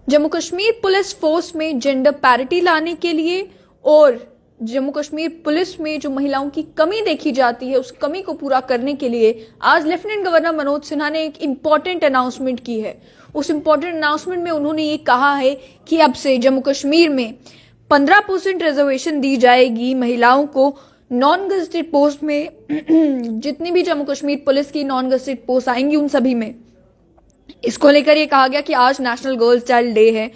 Jammu Kashmir police force में gender parity लाने के लिए और जम्मू कश्मीर पुलिस में जो महिलाओं की कमी देखी जाती है उस कमी को पूरा करने के लिए आज लेफ्टिनेंट गवर्नर मनोज सिन्हा ने एक इंपॉर्टेंट अनाउंसमेंट की है। उस इंपॉर्टेंट अनाउंसमेंट में उन्होंने ये कहा है कि अब से जम्मू कश्मीर में 15% रिजर्वेशन दी जाएगी महिलाओं को नॉन गजेटेड पोस्ट में। जितनी भी जम्मू कश्मीर पुलिस की नॉन गजेटेड पोस्ट आएंगी उन सभी में इसको लेकर ये कहा गया कि आज नेशनल गर्ल चाइल्ड डे है।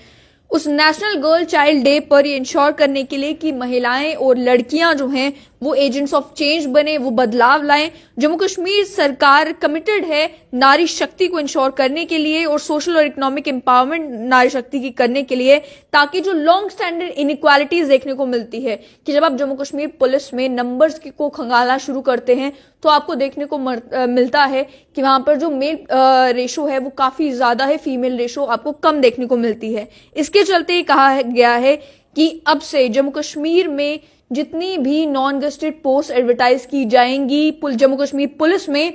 उस नेशनल गर्ल चाइल्ड डे पर ये इंश्योर करने के लिए कि महिलाएं और लड़कियां जो हैं वो एजेंट्स ऑफ चेंज बने, वो बदलाव लाएं। जम्मू कश्मीर सरकार कमिटेड है नारी शक्ति को इंश्योर करने के लिए और सोशल और इकोनॉमिक एम्पावरमेंट नारी शक्ति की करने के लिए, ताकि जो लॉन्ग स्टैंडर्ड इनइक्वालिटीज देखने को मिलती है कि जब आप जम्मू कश्मीर पुलिस में नंबर्स को खंगालना शुरू करते हैं तो आपको देखने को मिलता है कि वहां पर जो मेल रेशो है वो काफी ज्यादा है, फीमेल रेशो आपको कम देखने को मिलती है। इसके चलते ये कहा गया है कि अब से जम्मू कश्मीर में जितनी भी नॉन गजेटेड पोस्ट एडवर्टाइज की जाएंगी जम्मू कश्मीर पुलिस में,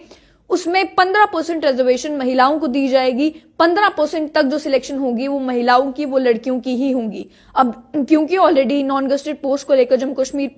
उसमें 15% रिजर्वेशन महिलाओं को दी जाएगी। 15% तक जो सिलेक्शन होगी वो महिलाओं की, वो लड़कियों की ही होंगी। अब क्योंकि ऑलरेडी नॉन गजेटेड पोस्ट को लेकर जम्मू कश्मीर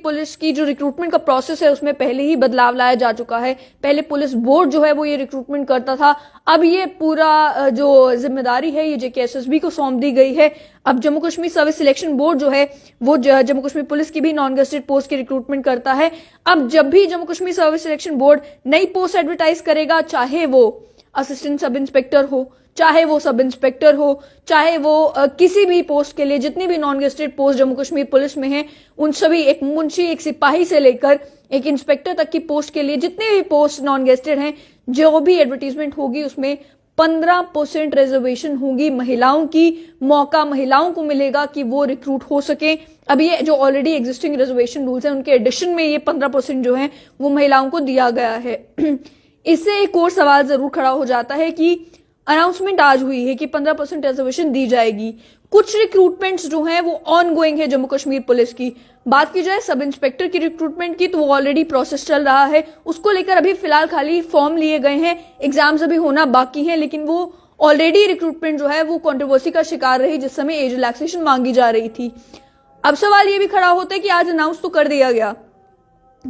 पुलिस की जो रिक्रूटमेंट का प्रोसेस है उसमें पहले ही बदलाव लाया जा चुका है। पहले पुलिस बोर्ड जो है वो ये रिक्रूटमेंट करता था, अब ये पूरा जो जिम्मेदारी है ये JKSSB को सौंप दी गई है। अब Jammu Kashmir service selection board जो है वो जम्मू कश्मीर पुलिस की भी नॉन गजेटेड पोस्ट की रिक्रूटमेंट करता है। अब जब भी Jammu Kashmir service selection board नई पोस्ट एडवर्टाइज करेगा, चाहे वो असिस्टेंट सब इंस्पेक्टर हो, चाहे वो सब इंस्पेक्टर हो, चाहे वो किसी भी पोस्ट के लिए, जितनी भी non gazetted post Jammu Kashmir police में है उन सभी, एक मुंशी, एक सिपाही से लेकर एक इंस्पेक्टर तक की पोस्ट के लिए जितने भी पोस्ट नॉन गजेटेड हैं, जो भी एडवर्टीजमेंट होगी उसमें 15% रिजर्वेशन होगी महिलाओं की। मौका महिलाओं को मिलेगा कि वो रिक्रूट हो सके। अब ये जो ऑलरेडी एग्जिस्टिंग रिजर्वेशन रूल्स हैं उनके एडिशन में ये 15% जो है वो महिलाओं को दिया गया है। इससे एक और सवाल जरूर खड़ा हो जाता है कि अनाउंसमेंट आज हुई है कि 15% रिजर्वेशन दी जाएगी, कुछ रिक्रूटमेंट्स जो हैं वो ऑन गोइंग है जम्मू कश्मीर पुलिस की। बात की जाए सब इंस्पेक्टर की रिक्रूटमेंट की तो वो ऑलरेडी प्रोसेस चल रहा है, उसको लेकर अभी फिलहाल खाली फॉर्म लिए गए हैं, एग्जाम्स अभी होना बाकी हैं, लेकिन वो ऑलरेडी रिक्रूटमेंट जो है वो कंट्रोवर्सी का शिकार रही जिस समय एज रिलैक्सेशन मांगी जा रही थी। अब सवाल ये भी खड़ा होता है कि आज अनाउंस तो कर दिया गया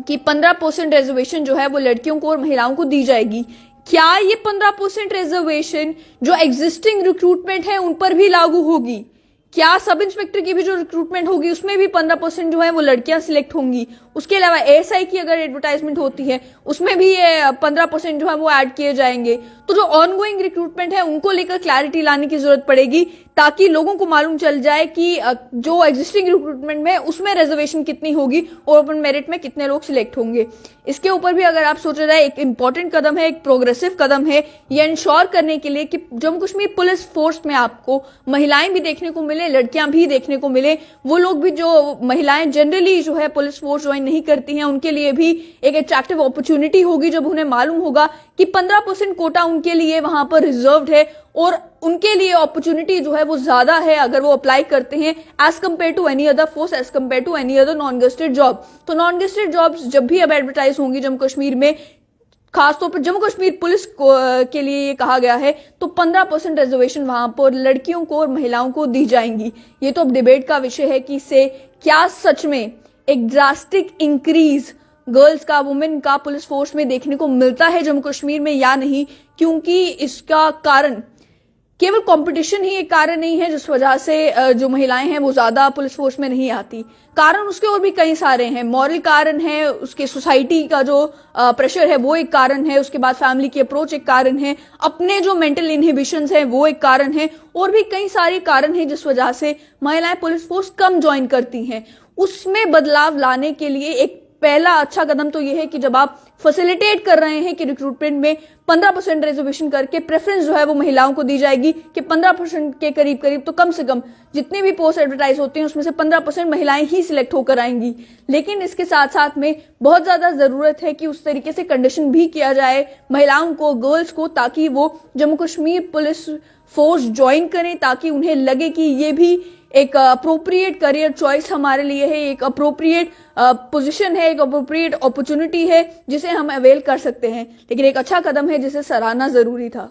कि 15% रिजर्वेशन जो है वो लड़कियों को और महिलाओं को दी जाएगी। क्या ये 15% रिजर्वेशन जो एग्जिस्टिंग रिक्रूटमेंट है उन पर भी लागू होगी? क्या सब इंस्पेक्टर की भी जो रिक्रूटमेंट होगी उसमें भी 15% जो है वो लड़कियां सिलेक्ट होंगी? उसके अलावा ASI की अगर एडवर्टाइजमेंट होती है उसमें भी ये 15% जो है वो ऐड किए जाएंगे। तो जो ऑनगोइंग रिक्रूटमेंट है उनको लेकर क्लैरिटी लाने की जरूरत पड़ेगी, ताकि लोगों को मालूम चल जाए कि जो एग्जिस्टिंग रिक्रूटमेंट में उसमें रिजर्वेशन कितनी होगी और ओपन मेरिट में कितने लोग सिलेक्ट होंगे। इसके ऊपर भी अगर आप सोचा जाए एक इंपॉर्टेंट कदम है, एक प्रोग्रेसिव कदम है, ये इंश्योर करने के लिए कि जम्मू कश्मीर पुलिस फोर्स में आपको महिलाएं भी देखने को मिले, लड़कियां भी देखने को मिले। वो लोग भी जो महिलाएं जनरली जो है पुलिस फोर्स ज्वाइन नहीं करती हैं उनके लिए भी एक अट्रैक्टिव अपॉर्चुनिटी होगी जब उन्हें मालूम होगा कि 15% कोटा उनके लिए वहां पर रिजर्व्ड है और उनके लिए अपॉर्चुनिटी जो है वो ज्यादा है अगर वो अप्लाई करते हैं as compare to any other force, as compare to any other non gazetted job. तो नॉन गजेटेड जॉब्स जब भी अब एडवर्टाइज होंगी जम्मू कश्मीर में, खासतौर पर जम्मू कश्मीर पुलिस के लिए ये कहा गया है, तो 15% रिजर्वेशन वहां पर लड़कियों को और महिलाओं को दी जाएंगी। ये तो अब डिबेट का विषय है कि इससे क्या सच में एक ड्रास्टिक इंक्रीज गर्ल्स का, वुमेन का पुलिस फोर्स में देखने को मिलता है जम्मू कश्मीर में या नहीं, क्योंकि इसका कारण केवल कंपटीशन ही एक कारण नहीं है जिस वजह से जो महिलाएं हैं वो ज्यादा पुलिस फोर्स में नहीं आती। कारण उसके और भी कई सारे हैं, मॉरल कारण है, उसके सोसाइटी का जो प्रेशर है वो एक कारण है, उसके बाद फैमिली की अप्रोच एक कारण है, अपने जो मेंटल इनहिबिशंस हैं वो एक कारण है, और भी कई सारे कारण हैं जिस वजह से महिलाएं पुलिस फोर्स कम ज्वाइन करती हैं। उसमें बदलाव लाने के लिए एक पहला अच्छा कदम तो यह है कि जब आप फैसिलिटेट कर रहे हैं कि रिक्रूटमेंट में 15% रिजर्वेशन करके प्रेफरेंस जो है वो महिलाओं को दी जाएगी कि 15% के करीब तो कम से कम जितने भी पोस्ट एडवर्टाइज होते हैं उसमें से 15% महिलाएं ही सिलेक्ट होकर आएंगी। लेकिन इसके साथ साथ में बहुत ज्यादा जरूरत है कि उस तरीके से कंडीशन भी किया जाए महिलाओं को, गर्ल्स को, ताकि वो Jammu Kashmir police force join करें, ताकि उन्हें लगे कि ये भी एक अप्रोप्रिएट करियर चॉइस हमारे लिए है, एक अप्रोप्रिएट पोजीशन है, एक अप्रोप्रिएट अपॉर्चुनिटी है जिसे हम अवेल कर सकते हैं। लेकिन एक अच्छा कदम है जिसे सराहना जरूरी था।